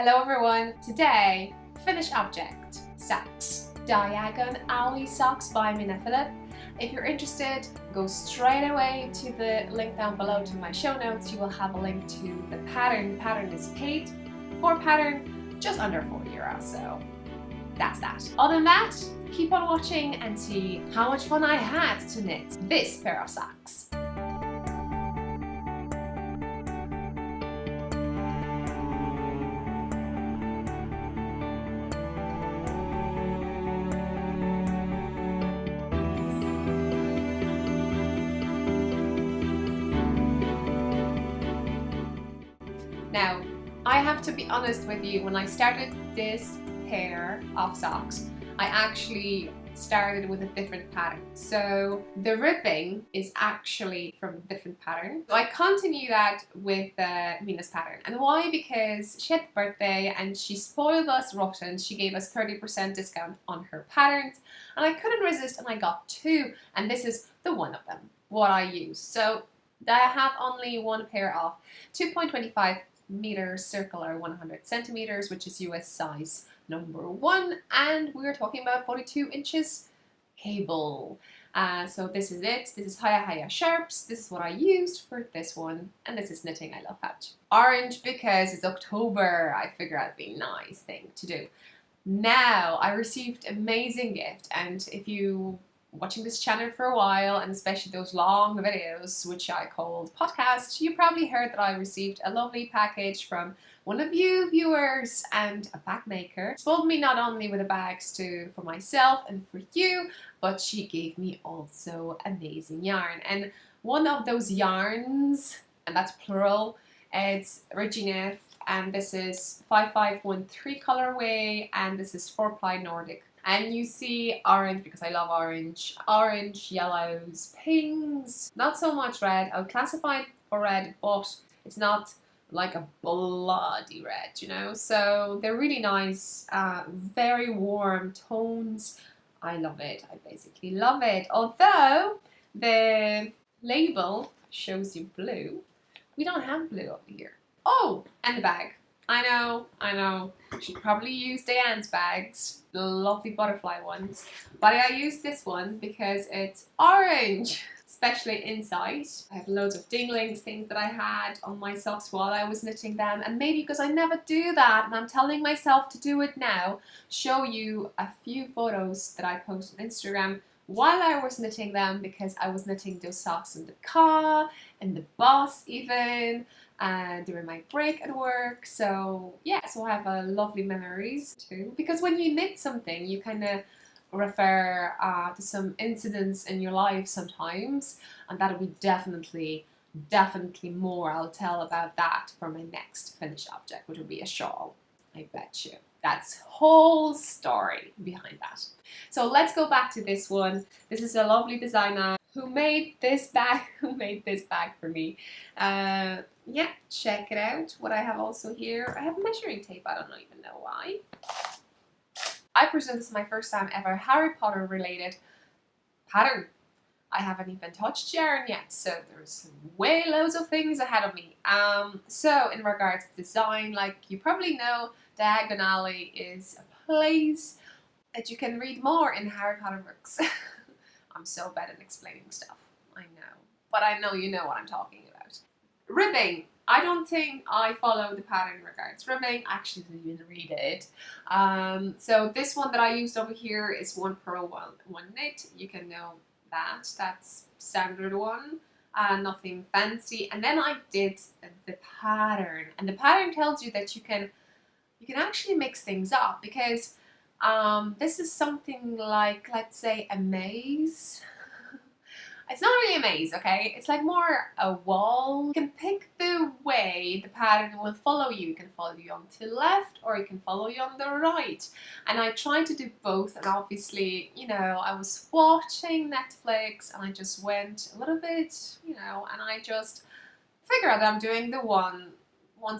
Hello everyone! Today, finished object, socks. Diagon Alley socks by Mina, Philipp. If you're interested, go straight away to the link down below to my show notes. You will have a link to the pattern. The pattern is paid for pattern, just under €4, so that's that. Other than that, keep on watching and see how much fun I had to knit this pair of socks. Now, I have to be honest with you, when I started this pair of socks, I actually started with a different pattern. So the ribbing is actually from a different pattern. So I continue that with Mina's pattern. And why? Because she had a birthday and she spoiled us rotten. She gave us 30% discount on her patterns. And I couldn't resist and I got two. And this is the one of them, what I use. So I have only one pair of 2.25 meters circular 100 centimeters, which is US size number 1, and we're talking about 42 inches cable. So this is it. This is Haya Sharps. This is what I used for this one, and this is Knitting I Love Patch. Orange because it's October. I figured it'd be a nice thing to do. Now I received an amazing gift, and if you watching this channel for a while, and especially those long videos which I called podcasts, you probably heard that I received a lovely package from one of you viewers and a bag maker. Spoiled me not only with the bags for myself and for you, but she gave me also amazing yarn. And one of those yarns, and that's plural, it's Regia, and this is 5513 colorway, and this is 4-ply Nordic. And you see orange because I love orange. Orange, yellows, pinks, not so much red. I would classify it for red, but it's not like a bloody red, you know? So they're really nice, very warm tones. I love it. I basically love it. Although the label shows you blue, we don't have blue over here. Oh, and the bag. I know. Should probably use Diane's bags, the lovely butterfly ones. But I used this one because it's orange, especially inside. I have loads of dinglings, things that I had on my socks while I was knitting them. And maybe because I never do that, and I'm telling myself to do it now, show you a few photos that I post on Instagram while I was knitting them, because I was knitting those socks in the car, in the bus even, during my break at work. So yeah, so I have lovely memories too, because when you knit something you kind of refer to some incidents in your life sometimes, and that'll be definitely more. I'll tell about that for my next finished object, which will be a shawl. I bet you. That's whole story behind that. So let's go back to this one. This is a lovely designer who made this bag, for me. Yeah, check it out. What I have also here, I have measuring tape. I don't even know why. I presume this is my first time ever Harry Potter related pattern. I haven't even touched yarn yet, so there's way loads of things ahead of me. So in regards to design, like you probably know, Diagon Alley is a place that you can read more in Harry Potter books. I'm so bad at explaining stuff, I know. But I know you know what I'm talking about. Ribbing. I don't think I follow the pattern in regards ribbing. I actually didn't even read it. So this one that I used over here is 1 purl, 1 knit. You can know that. That's standard one. Nothing fancy. And then I did the pattern. And the pattern tells you that you can actually mix things up, because this is something like, let's say, a maze. It's not really a maze, okay? It's like more a wall. You can pick the way the pattern will follow you. You can follow you on to the left, or you can follow you on the right. And I tried to do both, and obviously, you know, I was watching Netflix and I just went a little bit, you know, and I just figured out I'm doing the one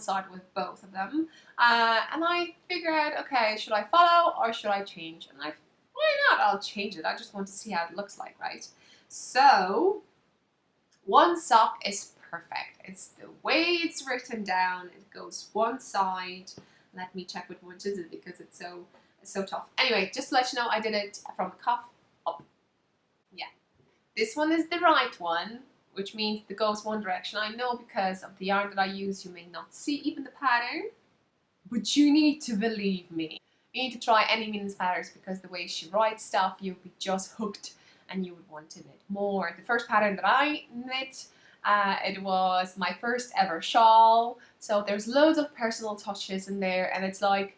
side with both of them. And I figured out, okay, should I follow or should I change? And why not? I'll change it. I just want to see how it looks like, right? So one sock is perfect. It's the way it's written down. It goes one side, Let me check which one is it because it's so tough. Anyway, just to let you know, I did it from the cuff up. Yeah. This one is the right one, which means it goes one direction. I know because of the yarn that I use, you may not see even the pattern, but you need to believe me. You need to try any Mina's patterns because the way she writes stuff, you'll be just hooked and you would want to knit more. The first pattern that I knit, it was my first ever shawl. So there's loads of personal touches in there, and it's like,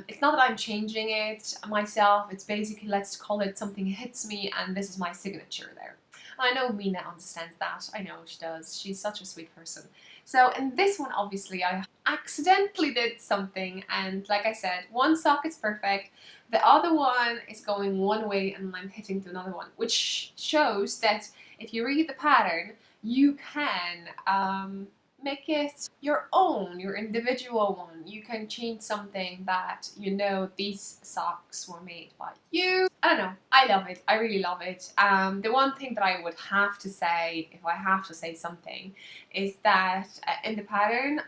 it's not that I'm changing it myself, it's basically, let's call it something hits me, and this is my signature there. I know Mina understands that, I know she does, she's such a sweet person. So in this one, obviously, I accidentally did something, and like I said, one sock is perfect, the other one is going one way and I'm hitting to another one, which shows that if you read the pattern, you can make it your own, your individual one. You can change something that you know these socks were made by you. I don't know, I love it, I really love it. The one thing that I would have to say, if I have to say something, is that in the pattern,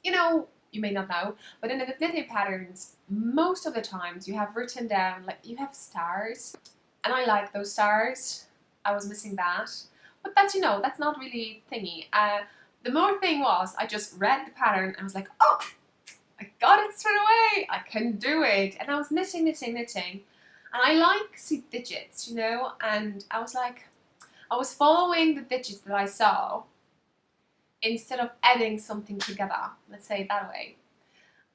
you know, you may not know, but in the knitting patterns, most of the times you have written down, like, you have stars, and I like those stars. I was missing that, but that's, you know, that's not really thingy. The more thing was, I just read the pattern and I was like, oh, I got it straight away, I can do it. And I was knitting, and I like see digits, you know, and I was like, I was following the digits that I saw instead of adding something together, let's say it that way.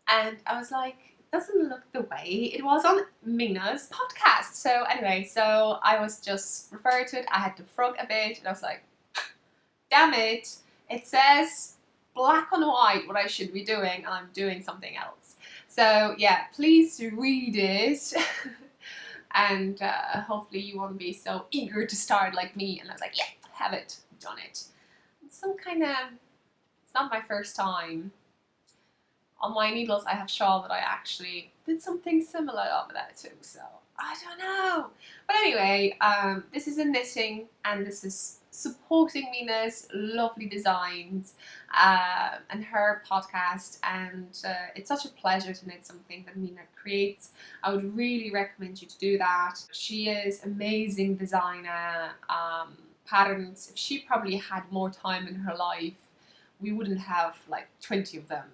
And I was like, it doesn't look the way it was on Mina's podcast. So anyway, so I was just referring to it, I had to frog a bit, and I was like, damn it. It says black on white what I should be doing, and I'm doing something else. So yeah, please read it. And hopefully you won't be so eager to start like me. And I was like, yeah, have it, done it. It's some kind of, it's not my first time. On my needles I have shawl that I actually did something similar over that too, so I don't know. But anyway, this is a knitting, and this is supporting Mina's lovely designs and her podcast, and it's such a pleasure to knit something that Mina creates. I would really recommend you to do that. She is amazing designer, patterns. If she probably had more time in her life, we wouldn't have like 20 of them,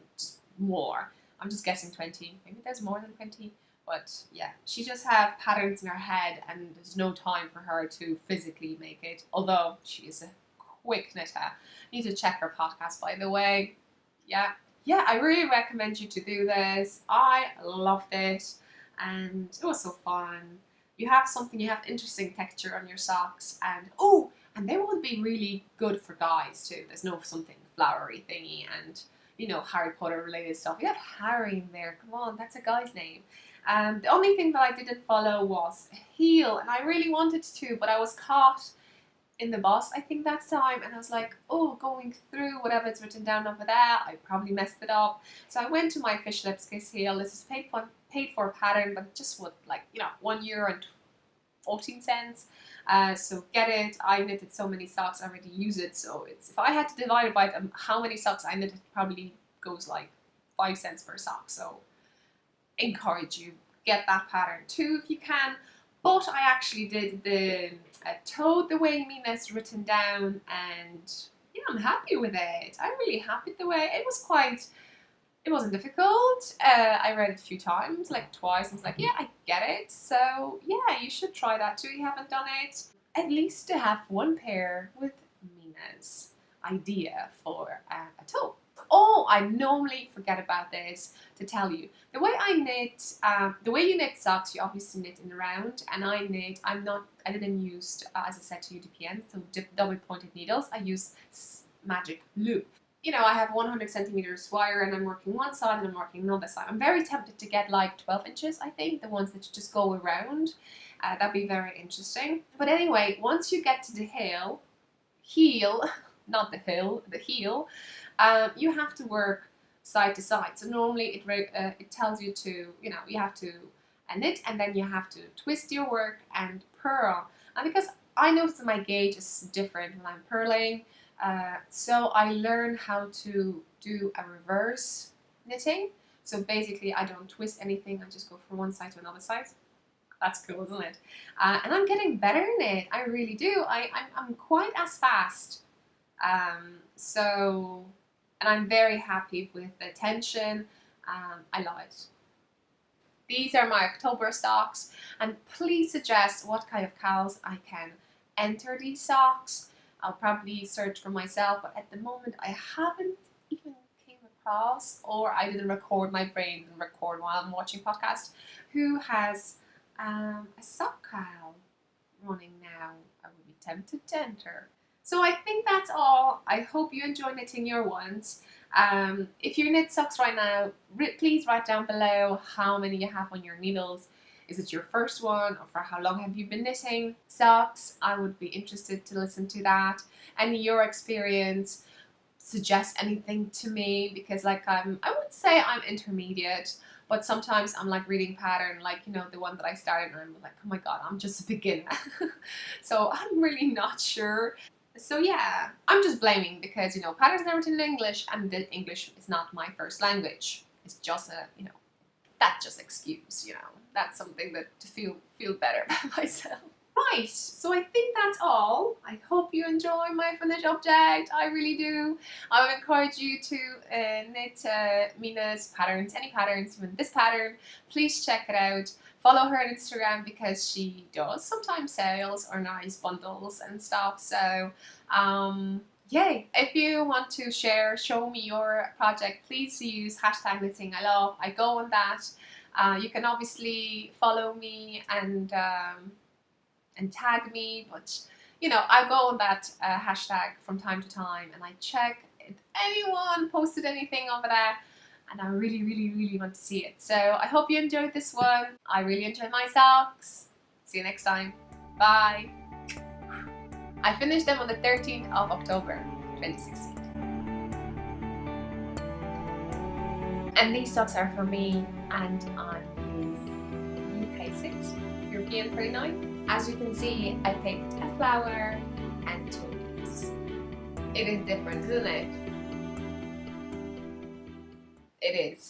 more. I'm just guessing 20, maybe there's more than 20. But yeah, she just have patterns in her head and there's no time for her to physically make it, although she is a quick knitter. You need to check her podcast, by the way. Yeah, I really recommend you to do this. I loved it and it was so fun. You have something, you have interesting texture on your socks, and oh, and they would be really good for guys too. There's no something flowery thingy and, you know, Harry Potter related stuff. You have Harry in there, come on, that's a guy's name. The only thing that I didn't follow was a heel, and I really wanted to, but I was caught in the bus, I think, that time, and I was like, oh, going through whatever it's written down over there, I probably messed it up. So I went to my Fish Lips Kiss heel. This is paid for pattern, but it just would, like, you know, €1.14. So get it. I knitted so many socks, I already use it, so it's, if I had to divide it by how many socks I knitted, it probably goes like 5 cents per sock. So encourage you, get that pattern too if you can. But I actually did the toad the way Mina's written down, and yeah, I'm happy with it. I'm really happy with the way it was. It wasn't difficult. I read it a few times, like twice, and it's like, yeah, I get it. So yeah, you should try that too if you haven't done it. At least to have one pair with Mina's idea for a toad. Oh, I normally forget about this to tell you. The way I knit, the way you knit socks, you obviously knit in the round, and I didn't use, as I said to you, DPN, so double pointed needles. I use magic loop. You know, I have 100 centimeters wire, and I'm working one side and I'm working another side. I'm very tempted to get like 12 inches, I think, the ones that just go around. That'd be very interesting. But anyway, once you get to the heel, not the hill, the heel, you have to work side to side. So normally it tells you to, you know, you have to knit, and then you have to twist your work and purl. And because I notice that my gauge is different when I'm purling, so I learn how to do a reverse knitting, So basically I don't twist anything, I just go from one side to another side. That's cool, isn't it? And I'm getting better in it, I really do. I'm quite as fast. And I'm very happy with the tension. I love it. These are my October socks, and please suggest what kind of cows I can enter these socks. I'll probably search for myself, but at the moment I haven't even came across, or I didn't record, my brain didn't record while I'm watching podcast, who has a sock cow running now. I would be tempted to enter. So I think that's all. I hope you enjoy knitting your ones. If you knit socks right now, please write down below how many you have on your needles. Is it your first one, or for how long have you been knitting socks? I would be interested to listen to that. And your experience, suggest anything to me, because like I would say I'm intermediate, but sometimes I'm like reading pattern, like, you know, the one that I started and I'm like, oh my god, I'm just a beginner. So I'm really not sure. So yeah, I'm just blaming because, you know, patterns are written in English and the English is not my first language. It's just a, you know, that's just excuse, you know. That's something that to feel better about myself. Right, so I think that's all. I hope you enjoy my finished object. I really do. I would encourage you to knit Mina's patterns, any patterns, even this pattern. Please check it out. Follow her on Instagram because she does sometimes sales or nice bundles and stuff. So yay! If you want to show me your project, please use hashtag knitting I love. I go on that. You can obviously follow me and tag me, but you know, I go on that hashtag from time to time and I check if anyone posted anything over there, and I really want to see it. So I hope you enjoyed this one. I really enjoyed my socks. See you next time. Bye. I finished them on the 13th of October 2016. And these socks are for me, and I'm UK 6, European 39. As you can see, I picked a flower and 2 leaves. It is different, isn't it? It is.